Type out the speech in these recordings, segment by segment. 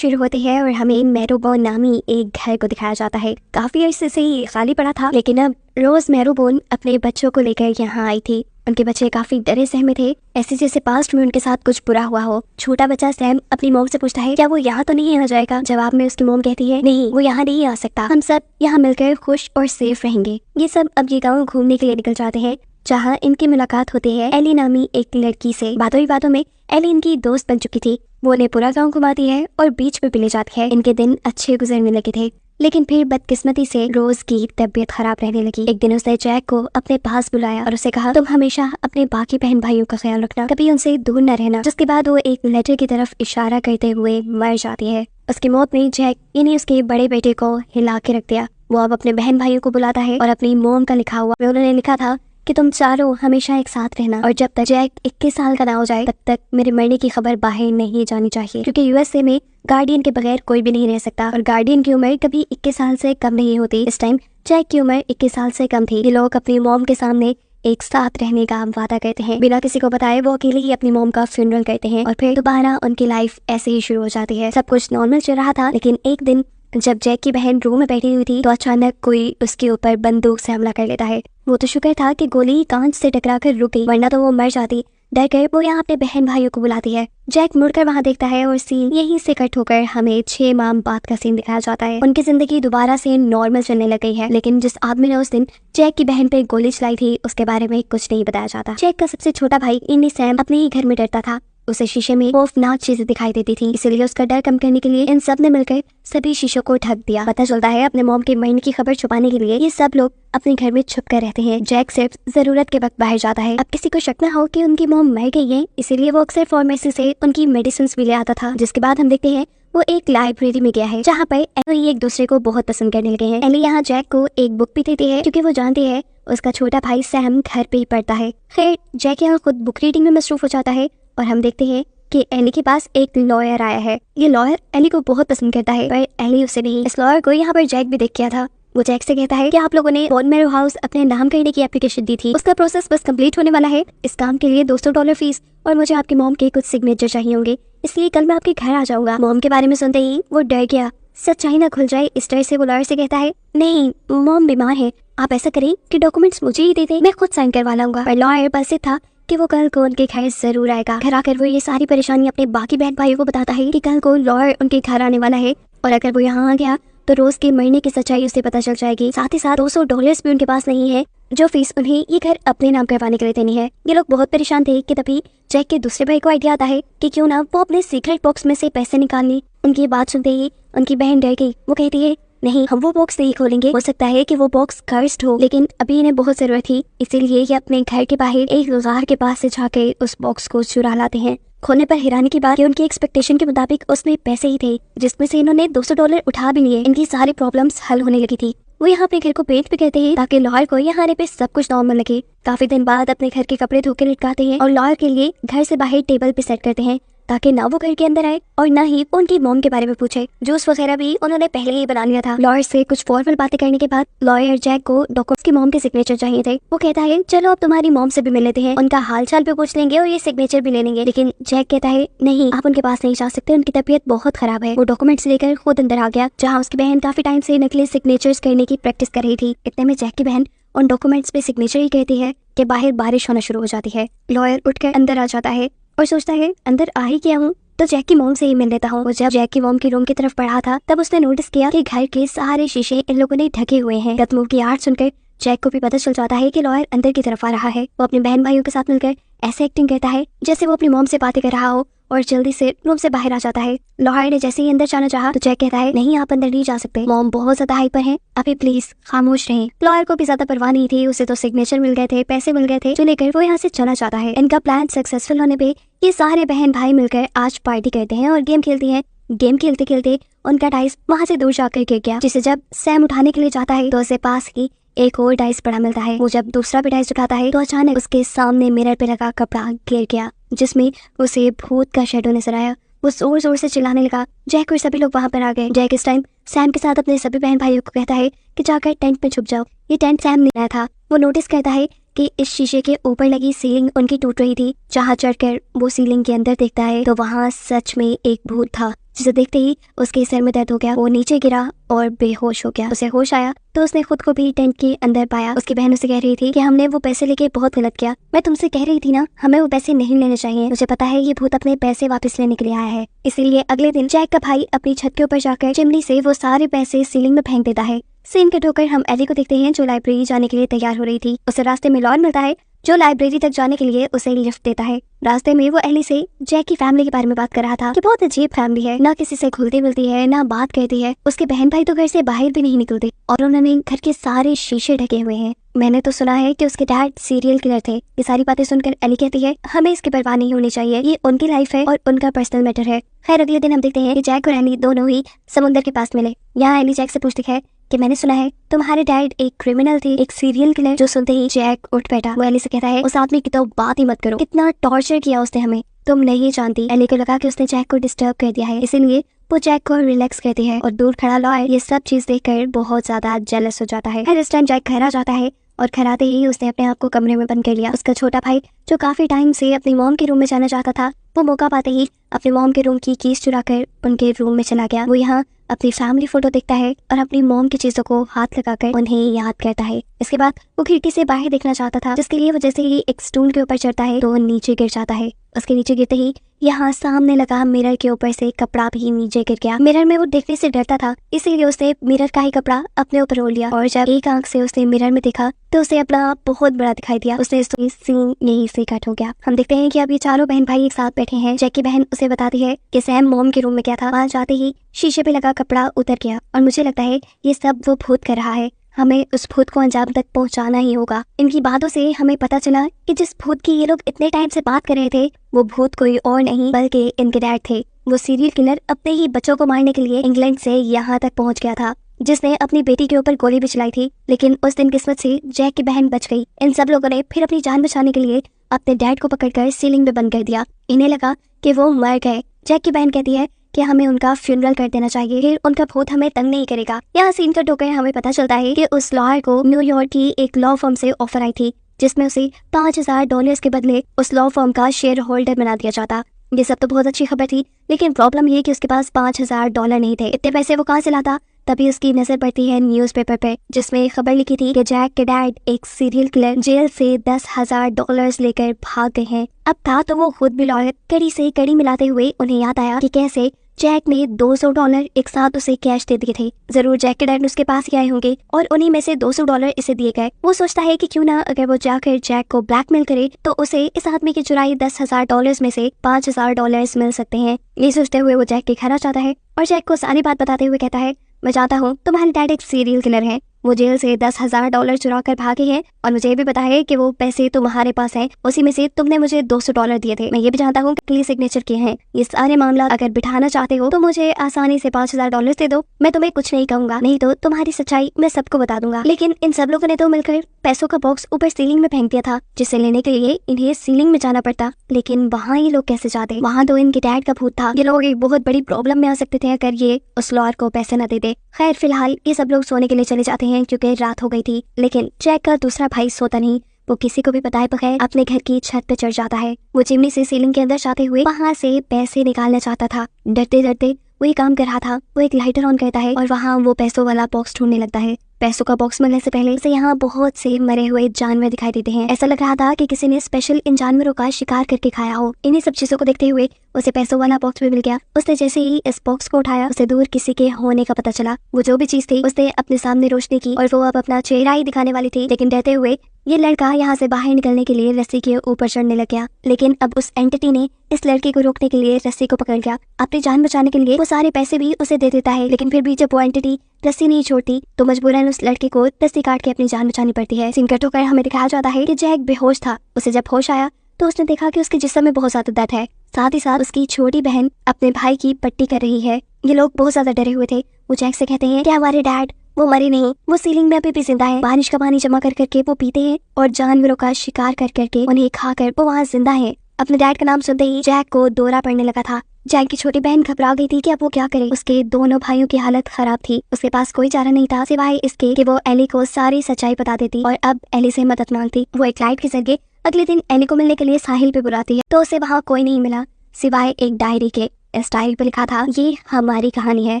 शुरू होती है और हमें मैरोबोन नामी एक घर को दिखाया जाता है। काफी अरसे से ये खाली पड़ा था, लेकिन अब रोज मैरोबोन अपने बच्चों को लेकर यहाँ आई थी। उनके बच्चे काफी डरे सहमे थे, ऐसे जैसे पास्ट में उनके साथ कुछ बुरा हुआ हो। छोटा बच्चा सैम अपनी मोम से पूछता है क्या वो यहाँ तो नहीं आ जाएगा। जवाब में उसकी मोम कहती है नहीं, वो यहाँ नहीं आ सकता, हम सब यहाँ मिलकर खुश और सेफ रहेंगे। ये सब अब ये गाँव घूमने के लिए निकल जाते हैं, जहाँ इनकी मुलाकात होती है एली नामी एक लड़की से। बातों ही बातों में एली इनकी दोस्त बन चुकी थी। वो उन्हें पूरा गाँव घुमाती है और बीच पे भी ले जाती है। इनके दिन अच्छे गुजरने लगे थे, लेकिन फिर बदकिस्मती से रोज की तबीयत खराब रहने लगी। एक दिन उसने जैक को अपने पास बुलाया और उसे कहा तुम हमेशा अपने बाकी बहन भाइयों का ख्याल रखना, कभी उनसे दूर न रहना। जिसके बाद वो एक लेटर की तरफ इशारा करते हुए मर जाती है। उसकी मौत ने जैक यानी उसके बड़े बेटे को हिला के रख दिया। वो अब अपने बहन भाइयों को बुलाता है और अपनी मोम का लिखा हुआ उन्होंने लिखा था कि तुम चारों हमेशा एक साथ रहना और जब तक जैक 21 साल का ना हो जाए तब तक मेरे मरने की खबर बाहर नहीं जानी चाहिए, क्योंकि यूएसए में गार्डियन के बगैर कोई भी नहीं रह सकता और गार्डियन की उम्र कभी 21 साल से कम नहीं होती। इस टाइम जैक की उम्र 21 साल से कम थी। ये लोग अपनी मॉम के सामने एक साथ रहने का वादा करते हैं। बिना किसी को बताए वो अकेले ही अपनी मॉम का फ्यूनरल करते हैं और फिर दोबारा उनकी लाइफ ऐसे ही शुरू हो जाती है। सब कुछ नॉर्मल चल रहा था, लेकिन एक दिन जब जैक की बहन रूम में बैठी हुई थी तो अचानक कोई उसके ऊपर बंदूक से हमला कर लेता है। वो तो शुक्र था कि गोली कांच से टकराकर रुक गई, वरना तो वो मर जाती। डर कर वो यहाँ अपने बहन भाइयों को बुलाती है। जैक मुड़कर वहाँ देखता है और सीन यहीं से कट होकर हमें 6 माह बाद का सीन दिखाया जाता है। उनकी जिंदगी दोबारा से नॉर्मल चलने लग गई है, लेकिन जिस आदमी ने उस दिन जैक की बहन पे गोली चलाई थी उसके बारे में कुछ नहीं बताया जाता। जैक का सबसे छोटा भाई इन्नी सैम अपने ही घर में डरता था। उसे शीशे में खौफनाक चीजें दिखाई देती थी, इसलिए उसका डर कम करने के लिए इन सब ने मिलकर सभी शीशों को ढक दिया। पता चलता है अपने मॉम के मरने की खबर छुपाने के लिए ये सब लोग अपने घर में छुप कर रहते हैं। जैक सिर्फ जरूरत के वक्त बाहर जाता है। अब किसी को शक न हो कि उनकी मॉम मर गई है, इसीलिए वो अक्सर फार्मेसी से उनकी मेडिसिन भी ले आता था। जिसके बाद हम देखते हैं वो एक लाइब्रेरी में गया है, जहाँ पर एली एक दूसरे को बहुत पसंद करने लगे हैं। एली यहाँ जैक को एक बुक भी देती है, क्योंकि वो जानती है उसका छोटा भाई सैम घर पे ही पढ़ता है। खैर जैक यहाँ खुद बुक रीडिंग में मसरूफ हो जाता है और हम देखते हैं कि एली के पास एक लॉयर आया है। ये लॉयर एली को बहुत पसंद करता है, पर एली उसे नहीं। इस लॉयर को यहाँ पर जैक भी देख गया था। वो जैक से कहता है कि आप लोगों ने बोन मैरो हाउस अपने नाम करने की एप्लीकेशन दी थी, उसका प्रोसेस बस कंप्लीट होने वाला है। इस काम के लिए $200 फीस और मुझे आपकी मॉम के कुछ सिग्नेचर चाहिए होंगे, इसलिए कल मैं आपके घर आ जाऊंगा। मॉम के बारे में सुनते ही वो डर गया। सच्चाई ना खुल जाए इस तरह से वो लॉयर से कहता है नहीं, मॉम बीमार है, आप ऐसा करें कि डॉक्यूमेंट्स मुझे ही दे दें, मैं खुद साइन करवा लाऊंगा। पर लॉयर बस था कि वो कल को उनके घर जरूर आएगा। घर आकर वो ये सारी परेशानी अपने बाकी बहन भाइयों को बताता है कि कल को लॉयर उनके घर आने वाला है और अगर वो यहाँ आ गया तो रोज के महीने की सच्चाई उसे पता चल जाएगी। साथ ही साथ $200 भी उनके पास नहीं है, जो फीस उन्हें ये घर अपने नाम करवाने के लिए देनी है। ये लोग बहुत परेशान थे कि तभी जैक के दूसरे भाई को आइडिया आता है कि क्यों ना वो अपने सीक्रेट बॉक्स में से पैसे निकाल ली। उनकी बात सुनते ही उनकी बहन डर गई। वो कहती है नहीं, हम वो बॉक्स नहीं खोलेंगे, हो सकता है कि वो बॉक्स कर्स्ड हो, लेकिन अभी इन्हें बहुत जरूरत थी, इसीलिए ये अपने घर के बाहर एक गार के पास से जाकर उस बॉक्स को चुरा लाते हैं। खोलने पर हैरानी की बात कि उनकी एक्सपेक्टेशन के मुताबिक उसमें पैसे ही थे, जिसमें से इन्होंने $200 उठा भी लिए। इनकी सारी प्रॉब्लम्स हल होने लगी थी। वो यहाँ अपने घर को पेंट भी करते हैं ताकि लॉयर को यहाँ आने पे सब कुछ नॉर्मल लगे। काफी दिन बाद अपने घर के कपड़े धो के लटकाते हैं और लॉयर के लिए घर से बाहर टेबल पे सेट करते हैं ताकि ना वो घर के अंदर आए और ना ही उनकी मॉम के बारे में पूछे। जूस वगैरह भी उन्होंने पहले ही बना लिया था। लॉयर से कुछ फॉर्मल बातें करने के बाद लॉयर जैक को डॉक्यूमेंट्स की मॉम के सिग्नेचर चाहिए थे। वो कहता है चलो अब तुम्हारी मॉम से भी मिल लेते हैं, उनका हाल चाल भी पूछ लेंगे और ये सिग्नेचर भी ले लेंगे। लेकिन जैक कहता है नहीं, आप उनके पास नहीं जा सकते, उनकी तबीयत बहुत खराब है। वो डॉक्यूमेंट्स लेकर खुद अंदर आ गया, जहाँ उसकी बहन काफी टाइम से नकली सिग्नेचर्स करने की प्रैक्टिस कर रही थी। इतने में जैक की बहन उन डॉक्यूमेंट्स पे सिग्नेचर ही कहती है कि बाहर बारिश होना शुरू हो जाती है। लॉयर उठकर अंदर आ जाता है और सोचता है अंदर आ ही गया हूँ तो जैक की मॉम से ही मिल लेता हूँ। वो जब जैक की मॉम के रूम की तरफ बढ़ा था तब उसने नोटिस किया कि घर के सारे शीशे इन लोगों ने ढके हुए हैं। गत मूव की आर्ट सुनकर जैक को भी पता चल जाता है कि लॉयर अंदर की तरफ आ रहा है। वो अपने बहन भाइयों के साथ मिलकर ऐसे एक्टिंग करता है जैसे वो अपनी मॉम से बातें कर रहा हो और जल्दी से रूम से बाहर आ जाता है। लॉयर ने जैसे ही अंदर जाना चाहा तो जैक कहता है नहीं, आप अंदर नहीं जा सकते, मॉम बहुत ज्यादा हाइपर है, अभी प्लीज खामोश रहें। लॉयर को भी ज्यादा परवाह नहीं थी, उसे तो सिग्नेचर मिल गए थे, पैसे मिल गए थे, जो लेकर वो यहाँ से चला जाता है। इनका प्लान सक्सेसफुल होने पे ये सारे बहन भाई मिलकर आज पार्टी करते हैं और गेम खेलते हैं। गेम खेलते खेलते उनका डाइस वहाँ से दूर जाकर गिर गया, जिसे जब सैम उठाने के लिए जाता है तो उसे पास ही एक और डाइस पड़ा मिलता है। वो जब दूसरा भी डाइस उठाता है तो अचानक उसके सामने मिरर पे लगा कपड़ा गिर गया, जिसमें उसे भूत का शैडो नजर आया। वो जोर जोर से चिल्लाने लगा। जैक और सभी लोग वहाँ पर आ गए। जैक इस टाइम सैम के साथ अपने सभी बहन भाइयों को कहता है कि जाकर टेंट में छुप जाओ। ये टेंट सैम ने लाया था। वो नोटिस करता है कि इस शीशे के ऊपर लगी सीलिंग उनकी टूट रही थी। जहाँ चढ़कर वो सीलिंग के अंदर देखता है तो वहाँ सच में एक भूत था। जिसे देखते ही उसके सिर में दर्द हो गया। वो नीचे गिरा और बेहोश हो गया। उसे होश आया तो उसने खुद को भी टेंट के अंदर पाया। उसकी बहन उसे कह रही थी कि हमने वो पैसे लेके बहुत गलत किया। मैं तुमसे कह रही थी ना, हमें वो पैसे नहीं लेने चाहिए। मुझे पता है ये भूत अपने पैसे वापस लेने के लिए आया है। इसीलिए अगले दिन जैक का भाई अपनी छत के ऊपर जाकर चिमनी से वो सारे पैसे सीलिंग में फेंक देता है। सीन कट होकर हम एली को देखते हैं जो लाइब्रेरी जाने के लिए तैयार हो रही थी। उसे रास्ते में लॉन मिलता है जो लाइब्रेरी तक जाने के लिए उसे लिफ्ट देता है। रास्ते में वो एली से जैक की फैमिली के बारे में बात कर रहा था कि बहुत अजीब फैमिली है, ना किसी से घुलती मिलती है, ना बात करती है। उसके बहन भाई तो घर से बाहर भी नहीं निकलते और उन्होंने घर के सारे शीशे ढके हुए हैं। मैंने तो सुना है कि उसके डैड सीरियल किलर थे। ये सारी बातें सुनकर एली कहती है हमें इसकी परवाह नहीं होनी चाहिए, ये उनकी लाइफ है और उनका पर्सनल मैटर है। खैर अगले दिन हम देखते हैं कि जैक और एली दोनों ही समुद्र के पास मिले। यहाँ एली जैक से पूछती है कि मैंने सुना है तुम्हारे डैड एक क्रिमिनल थे, एक सीरियल किलर। जो सुनते ही जैक उठ बैठा। वो एली से कहता है उस आदमी की तो बात ही मत करो, कितना टॉर्चर किया उसने हमें, तुम नहीं जानती। एली को लगा कि उसने जैक को डिस्टर्ब कर दिया है, इसीलिए वो जैक को रिलैक्स करती है और दूर खड़ा लॉयर ये सब चीज देखकर बहुत ज्यादा जेलस हो जाता है। इस टाइम जैक घर आ जाता है और घर आते ही उसने अपने आप को कमरे में बंद कर लिया। उसका छोटा भाई जो काफी टाइम से अपनी मॉम के रूम में जाना चाहता था, वो मौका पाते ही अपनी मॉम के रूम की कीज चुराकर उनके रूम में चला गया। वो यहाँ अपनी फैमिली फोटो देखता है और अपनी मॉम की चीजों को हाथ लगाकर उन्हें याद करता है। इसके बाद वो खिड़की से बाहर देखना चाहता था, जिसके लिए वो जैसे ही एक स्टूल के ऊपर चढ़ता है तो नीचे गिर जाता है। उसके नीचे गिरते ही यहाँ सामने लगा मिरर के ऊपर से कपड़ा भी नीचे गिर गया। मिरर में वो देखने से डरता था, इसीलिए उसने मिरर का ही कपड़ा अपने ऊपर ओढ़ लिया और जब एक आंख से उसने मिरर में देखा तो उसे अपना आप बहुत बड़ा दिखाई दिया। उसने सीन यहीं से कट हो गया। हम देखते हैं कि अब ये चारों बहन भाई एक साथ बैठे हैं। जैक की बहन उसे बताती है कि सैम मॉम के रूम में क्या था। वहाँ जाते ही शीशे पे लगा कपड़ा उतर गया और मुझे लगता है ये सब वो भूत कर रहा है। हमें उस भूत को अंजाम तक पहुंचाना ही होगा। इनकी बातों से हमें पता चला कि जिस भूत की ये लोग इतने टाइम से बात कर रहे थे वो भूत कोई और नहीं बल्कि इनके डैड थे। वो सीरियल किलर अपने ही बच्चों को मारने के लिए इंग्लैंड से यहाँ तक पहुंच गया था, जिसने अपनी बेटी के ऊपर गोली भी चलाई थी। लेकिन उस दिन किस्मत से जैक की बहन बच गई। इन सब लोगों ने फिर अपनी जान बचाने के लिए अपने डैड को पकड़कर सीलिंग में बंद कर दिया। इन्हें लगा कि वो मर गए। जैक की बहन कहती है कि हमें उनका फ्यूनरल कर देना चाहिए, फिर उनका भूत हमें तंग नहीं करेगा। यहाँ सीन कट होकर हमें पता चलता है कि उस लॉयर को न्यूयॉर्क की एक लॉ फर्म से ऑफर आई थी, जिसमें उसे $5000 के बदले उस लॉ फर्म का शेयर होल्डर बना दिया जाता। ये सब तो बहुत अच्छी खबर थी, लेकिन प्रॉब्लम ये कि उसके पास $5000 नहीं थे। इतने पैसे वो कहाँ से लाता? तभी उसकी नजर पड़ती है न्यूज़पेपर पे, जिसमें खबर लिखी थी कि जैक के डैड एक सीरियल किलर जेल से $10,000 लेकर भाग गए हैं। अब था तो वो खुद भी लॉयर। कड़ी से कड़ी मिलाते हुए उन्हें याद आया कि कैसे जैक ने $200 एक साथ उसे कैश दे दिए थे। जरूर जैक के डैड उसके पास ही आए होंगे और उन्हीं में से $200 इसे दिए गए। वो सोचता है कि क्यों ना अगर वो जाकर जैक को ब्लैकमेल करे तो उसे इस आदमी के चुराए $10,000 में से $5,000 मिल सकते हैं। ये सोचते हुए वो जैक के घर आ जाता है और जैक को सारी बात बताते हुए कहता है मैं चाहता हूँ तुम्हारे डैड एक सीरियल किलर है, वो जेल से $10,000 चुरा कर भागे हैं और मुझे भी पता है कि वो पैसे तुम्हारे पास हैं, उसी में से तुमने मुझे $200 दिए थे। मैं ये भी जानता हूँ कि सिग्नेचर किए हैं। ये सारे मामला अगर बिठाना चाहते हो तो मुझे आसानी से $5,000 दे दो, मैं तुम्हें कुछ नहीं कहूंगा, नहीं तो तुम्हारी सच्चाई मैं सबको बता दूंगा। लेकिन इन सब लोगों ने तो मिलकर पैसों का बॉक्स ऊपर सीलिंग में फेंक दिया था, जिसे लेने के लिए इन्हें सीलिंग में जाना पड़ता। लेकिन वहाँ ये लोग कैसे जाते? वहाँ तो इनके डैड का भूत था। ये लोग एक बहुत बड़ी प्रॉब्लम में आ सकते थे अगर ये उस लॉयर को पैसे न देते। खैर फिलहाल ये सब लोग सोने के लिए चले जाते हैं क्योंकि रात हो गई थी। लेकिन जैक का दूसरा भाई सोता नहीं, वो किसी को भी बताए बगैर अपने घर की छत पे चढ़ जाता है। वो चिमनी से सीलिंग के अंदर जाते हुए वहाँ से पैसे निकालना चाहता था। डरते डरते वो ये काम कर रहा था। वो एक लाइटर ऑन करता है और वहाँ वो पैसों वाला बॉक्स ढूंढने लगता है। पैसों का बॉक्स मिलने से पहले उसे यहाँ बहुत से मरे हुए जानवर दिखाई देते हैं। ऐसा लग रहा था कि किसी ने स्पेशल इन जानवरों का शिकार करके खाया हो। इन्हीं सब चीजों को देखते हुए उसे पैसों वाला बॉक्स भी मिल गया। उसने जैसे ही इस बॉक्स को उठाया उसे दूर किसी के होने का पता चला। वो जो भी चीज थी उसने अपने सामने रोशनी की और वो अब अपना चेहरा ही दिखाने वाली थी। लेकिन डरते हुए ये लड़का यहाँ से बाहर निकलने के लिए रस्सी के ऊपर चढ़ने लग गया। लेकिन अब उस एंटिटी ने इस लड़के को रोकने के लिए रस्सी को पकड़ लिया। अपनी जान बचाने के लिए वो सारे पैसे भी उसे दे देता है, लेकिन फिर भी जब वो एंटिटी रस्सी नहीं छोड़ती तो मजबूरन उस लड़के को रस्सी काट के अपनी जान बचानी पड़ती है। सीन कट होकर हमें दिखाया जाता है कि जैक बेहोश था। उसे जब होश आया तो उसने देखा कि उसके जिस्म में बहुत ज्यादा दर्द है। साथ ही साथ उसकी छोटी बहन अपने भाई की पट्टी कर रही है। ये लोग बहुत ज्यादा डरे हुए थे। वो जैक से कहते हैं कि हमारे डैड वो मरे नहीं, वो सीलिंग में अभी भी जिंदा है। बारिश का पानी जमा कर करके वो पीते हैं और जानवरों का शिकार कर करके उन्हें खाकर वो वहाँ जिंदा है। अपने डैड का नाम सुनते ही जैक को दौरा पड़ने लगा था। जैक की छोटी बहन घबरा गई थी कि अब वो क्या करे। उसके दोनों भाइयों की हालत खराब थी। उसके पास कोई चारा नहीं था सिवाय इसके कि वो एली को सारी सच्चाई बता देती और अब एली से मदद मांगती। वो एक लाइट के जरिए अगले दिन एली को मिलने के लिए साहिल पे बुलाती है तो उसे वहाँ कोई नहीं मिला सिवाय एक डायरी के। इस डायरी पर लिखा था, ये हमारी कहानी है।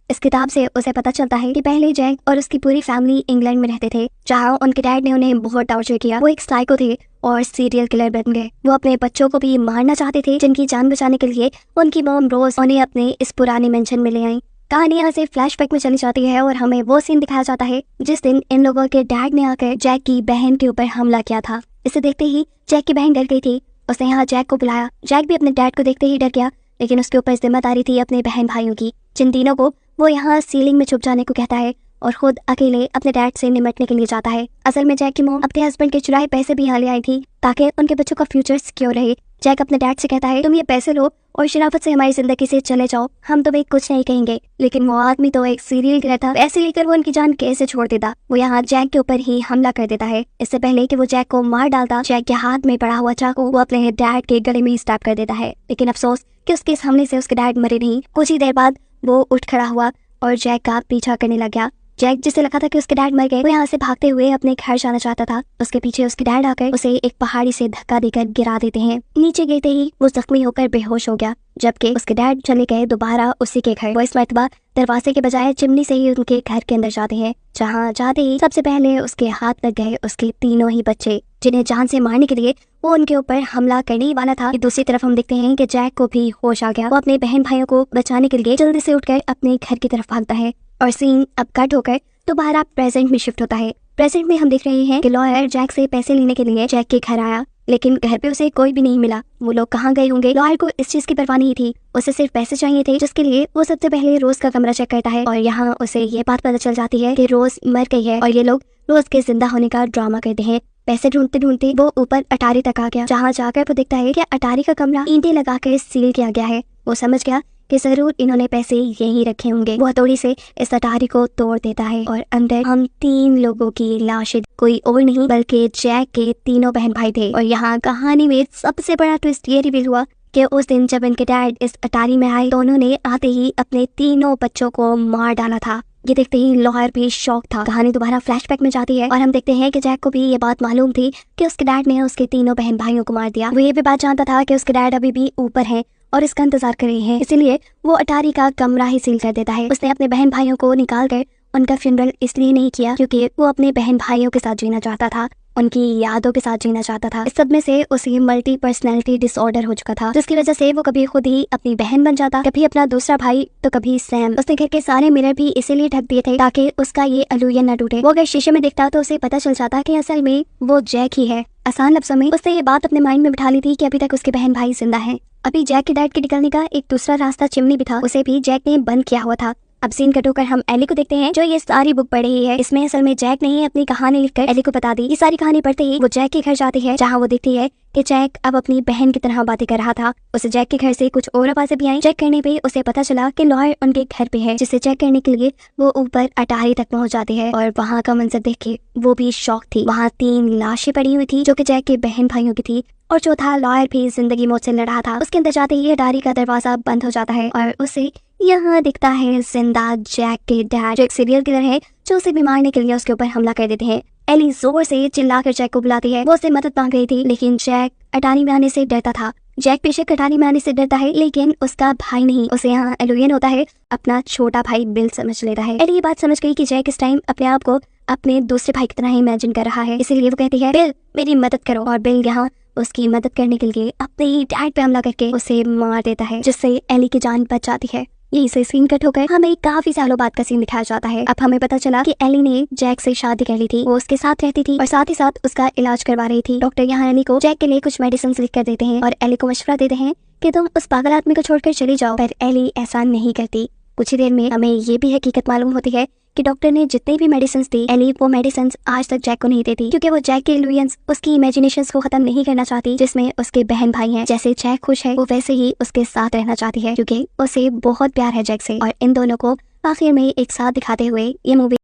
इस किताब से उसे पता चलता है कि पहले जैक और उसकी पूरी फैमिली इंग्लैंड में रहते थे, जहाँ उनके डैड ने उन्हें बहुत टॉर्चर किया। वो एक साइको थे और सीरियल किलर बन गए। वो अपने बच्चों को भी मारना चाहते थे, जिनकी जान बचाने के लिए उनकी मॉम रोज उन्हें अपने इस पुराने मेंशन में ले आई। कहानी यहाँ से फ्लैशबैक में चली जाती है और हमें वो सीन दिखाया जाता है जिस दिन इन लोगों के डैड ने आकर जैक की बहन के ऊपर हमला किया था। इसे देखते ही जैक की बहन डर गई थी। उसने यहाँ जैक को बुलाया। जैक भी अपने डैड को देखते ही डर गया, लेकिन उसके ऊपर जिम्मेदारी थी अपने बहन भाइयों की, जिन तीनों को वो यहाँ सीलिंग में छुप जाने को कहता है और खुद अकेले अपने डैड से निपटने के लिए जाता है। असल में जैक की मॉम अपने हस्बैंड के चुराए पैसे भी यहाँ ले आई थी ताकि उनके बच्चों का फ्यूचर सिक्योर रहे। जैक अपने डैड से कहता है, तुम ये पैसे लो और शराफत से हमारी जिंदगी से चले जाओ, हम तुम्हें कुछ नहीं कहेंगे। लेकिन वो आदमी तो एक सीरियल किलर था, पैसे लेकर वो उनकी जान कैसे छोड़ देता। वो यहाँ जैक के ऊपर ही हमला कर देता है। इससे पहले कि वो जैक को मार डालता, जैक के हाथ में पड़ा हुआ चाकू वो अपने डैड के गले में स्टैब कर देता है। लेकिन अफसोस कि उसके इस हमले से उसके डैड मरे नहीं। कुछ ही देर बाद वो उठ खड़ा हुआ और जैक का पीछा करने लग गया। जैक, जिसे लगा था कि उसके डैड मर गए, वो यहाँ से भागते हुए अपने घर जाना चाहता था। उसके पीछे उसके डैड आकर उसे एक पहाड़ी से धक्का देकर गिरा देते हैं। नीचे गिरते ही वो जख्मी होकर बेहोश हो गया, जबकि उसके डैड चले गए दोबारा उसी के घर। वो इस मरतबा दरवाजे के बजाय चिमनी से ही उनके घर के अंदर जाते हैं, जहाँ जाते ही सबसे पहले उसके हाथ लग गए उसके तीनों ही बच्चे, जिन्हें जान से मारने के लिए वो उनके ऊपर हमला करने ही वाला था। दूसरी तरफ हम देखते हैं कि जैक को भी होश आ गया। वो अपने बहन भाइयों को बचाने के लिए जल्दी से उठकर अपने घर की तरफ भागता है और सीन अब कट होकर दोबारा प्रेजेंट में शिफ्ट होता है। प्रेजेंट में हम देख रहे हैं कि लॉयर जैक से पैसे लेने के लिए जैक के घर आया, लेकिन घर पे उसे कोई भी नहीं मिला। वो लोग कहाँ गए होंगे? लॉयर को इस चीज की परवाह नहीं थी, उसे सिर्फ पैसे चाहिए थे, जिसके लिए वो सबसे पहले रोज का कमरा चेक करता है और यहाँ उसे ये बात पता चल जाती है कि रोज मर गई है और ये लोग रोज के जिंदा होने का ड्रामा करते हैं। पैसे ढूंढते ढूंढते वो ऊपर अटारी तक आ गया, जहाँ जाकर वो देखता है कि अटारी का कमरा ईंटें लगाकर सील किया गया है। वो समझ गया कि जरूर इन्होंने पैसे यहीं रखे होंगे। वो हथौड़ी से इस अटारी को तोड़ देता है और अंदर हम 3 लोगों की लाशें, कोई और नहीं बल्कि जैक के तीनों बहन भाई थे। और यहाँ कहानी में सबसे बड़ा ट्विस्ट ये रिवील हुआ कि उस दिन जब इनके डैड इस अटारी में आए तो उन्होंने आते ही अपने तीनों बच्चों को मार डाला था। ये देखते ही लॉयर भी शॉक था। कहानी दोबारा फ्लैशबैक में जाती है और हम देखते हैं कि जैक को भी ये बात मालूम थी कि उसके डैड ने उसके तीनों बहन भाइयों को मार दिया। वो ये भी बात जानता था कि उसके डैड अभी भी ऊपर हैं और इसका इंतजार कर रहे हैं, इसीलिए वो अटारी का कमरा ही सील कर देता है। उसने अपने बहन भाइयों को निकाल कर उनका फ्यूनरल इसलिए नहीं किया क्योंकि वो अपने बहन भाइयों के साथ जीना चाहता था, उनकी यादों के साथ जीना चाहता था। इस सदमे से उसे मल्टी पर्सनैलिटी डिसऑर्डर हो चुका था, जिसकी वजह से वो कभी खुद ही अपनी बहन बन जाता, कभी अपना दूसरा भाई तो कभी सैम। उसने घर के सारे मिरर भी इसीलिए ढक दिए थे ताकि उसका ये इल्यूजन न टूटे। वो अगर शीशे में देखता तो उसे पता चल जाता कि असल में वो जैक ही है। आसान लफ्जों में उसने ये बात अपने माइंड में बिठा ली थी कि अभी तक उसके बहन भाई जिंदा हैं। अभी जैक के डैड के निकलने का एक दूसरा रास्ता चिमनी भी था, उसे भी जैक ने बंद किया हुआ था। अब सीन कट होकर हम एली को देखते हैं, जो ये सारी बुक पढ़ रही है। इसमें असल में जैक ने अपनी कहानी लिखकर एली को बता दी। ये सारी कहानी पढ़ते ही वो जैक के घर जाती है, जहाँ वो देखती है कि जैक अब अपनी बहन की तरह बातें कर रहा था। उसे जैक के घर से कुछ और आवाजें भी आई। चेक करने पे उसे पता चला कि लॉयर उनके घर पे है, जिसे चेक करने के लिए वो ऊपर अटारी तक पहुंच जाते हैं और वहाँ का मंजर देख के वो भी शॉक थी। वहाँ 3 लाशें पड़ी हुई थी जो कि जैक के बहन भाइयों की थी और चौथा लॉयर भी जिंदगी मौत से लड़ रहा था। उसके अंदर जाते ही अटारी का दरवाजा बंद हो जाता है और उसे यहाँ दिखता है जिंदा जैक के डैड, जो एक सीरियल किलर है, जो उसे भी मारने के लिए उसके ऊपर हमला कर देते हैं। एली जोर से चिल्लाकर जैक को बुलाती है। वो उससे मदद मांग रही थी, लेकिन जैक अटारी में आने से डरता था। जैक बेशक अटारी में आने से डरता है, लेकिन उसका भाई नहीं। उसे यहाँ एलुयन होता है, अपना छोटा भाई बिल समझ लेता है। एली ये बात समझ गई कि जैक इस टाइम अपने आप को अपने दूसरे भाई की तरह इमेजिन कर रहा है, इसीलिए वो कहती है, बिल मेरी मदद करो। और बिल यहाँ उसकी मदद करने के लिए अपने ही डैड पे हमला करके उसे मार देता है, जिससे एली की जान बच जाती है। यहीं से सीन कट होकर हमें काफी सालों बाद का सीन दिखाया जाता है। अब हमें पता चला कि एली ने जैक से शादी कर ली थी। वो उसके साथ रहती थी और साथ ही साथ उसका इलाज करवा रही थी। डॉक्टर यहाँ एली को जैक के लिए कुछ मेडिसिन लिख कर देते हैं और एली को मशवरा देते हैं कि तुम उस पागल आदमी को छोड़कर चली जाओ, पर एली ऐसा नहीं करती। कुछ ही देर में हमें ये भी हकीकत मालूम होती है कि डॉक्टर ने जितने भी मेडिसिन दी, एली वो मेडिसिन आज तक जैक को नहीं देती, क्योंकि वो जैक के इल्यूजन्स, उसकी इमेजिनेशंस को खत्म नहीं करना चाहती, जिसमें उसके बहन भाई हैं। जैसे जैक खुश है, वो वैसे ही उसके साथ रहना चाहती है, क्योंकि उसे बहुत प्यार है जैक से। और इन दोनों को आखिर में एक साथ दिखाते हुए ये मूवी